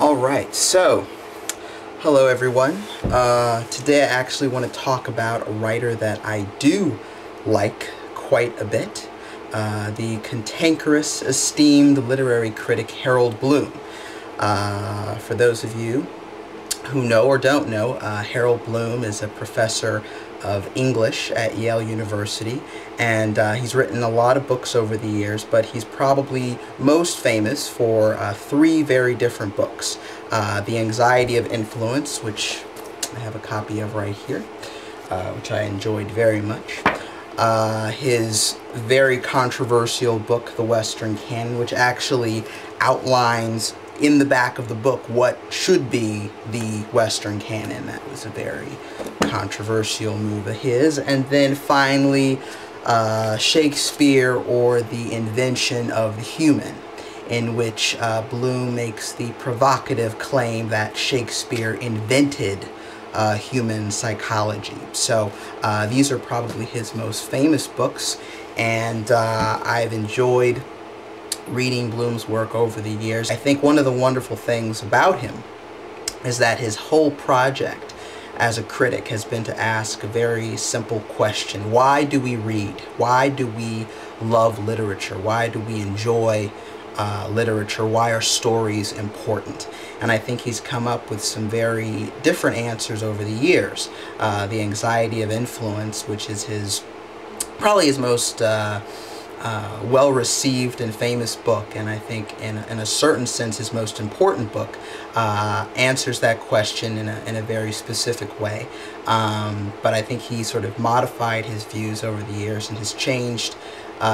Alright, so hello everyone. Today I actually want to talk about a writer that I do like quite a bit, the cantankerous, esteemed literary critic Harold Bloom. For those of you who know or don't know, Harold Bloom is a professor of English at Yale University, and he's written a lot of books over the years, but he's probably most famous for three very different books. The Anxiety of Influence, which I have a copy of right here, which I enjoyed very much. His very controversial book, The Western Canon, which actually outlines in the back of the book what should be the Western canon. That was a very controversial move of his. And then finally, Shakespeare, or the Invention of the Human, in which Bloom makes the provocative claim that Shakespeare invented human psychology. So these are probably his most famous books, and I've enjoyed reading Bloom's work over the years. I think one of the wonderful things about him is that his whole project as a critic has been to ask a very simple question. Why do we read? Why do we love literature? Why do we enjoy literature? Why are stories important? And I think he's come up with some very different answers over the years. The Anxiety of Influence, which is probably his most well-received and famous book, and I think in a certain sense his most important book, answers that question in a very specific way. But I think he sort of modified his views over the years and has changed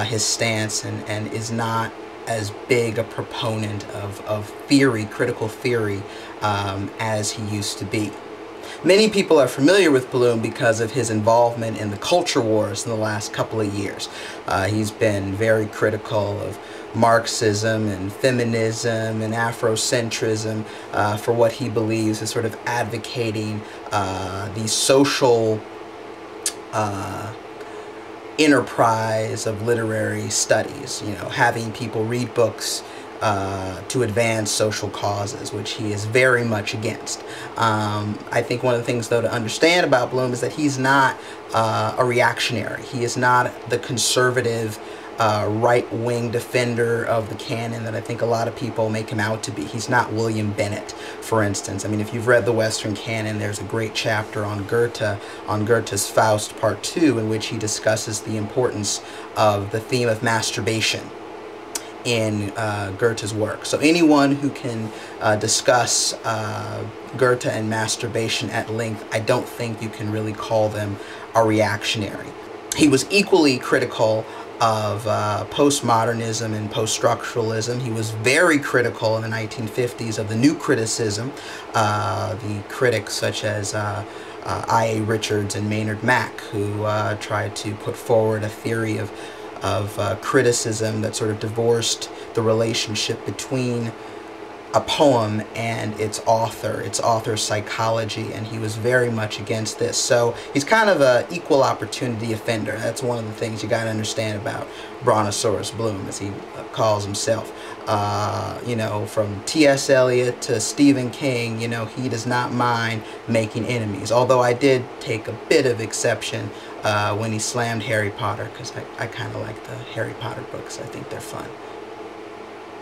his stance, and is not as big a proponent of theory, critical theory, as he used to be. Many people are familiar with Bloom because of his involvement in the culture wars in the last couple of years. He's been very critical of Marxism and feminism and Afrocentrism for what he believes is sort of advocating the social enterprise of literary studies, having people read books to advance social causes, which he is very much against. I think one of the things, though, to understand about Bloom is that he's not a reactionary. He is not the conservative, right-wing defender of the canon that I think a lot of people make him out to be. He's not William Bennett, for instance. I mean, if you've read the Western Canon, there's a great chapter on Goethe's Faust Part 2, in which he discusses the importance of the theme of masturbation in Goethe's work. So anyone who can discuss Goethe and masturbation at length, I don't think you can really call them a reactionary. He was equally critical of postmodernism and post-structuralism. He was very critical in the 1950s of the new criticism, the critics such as I.A. Richards and Maynard Mack, who tried to put forward a theory of criticism that sort of divorced the relationship between a poem and its author's psychology, and he was very much against this. So he's kind of an equal opportunity offender. That's one of the things you got to understand about Brontosaurus Bloom, as he calls himself. From T.S. Eliot to Stephen King, he does not mind making enemies. Although I did take a bit of exception when he slammed Harry Potter, because I kind of like the Harry Potter books. I think they're fun.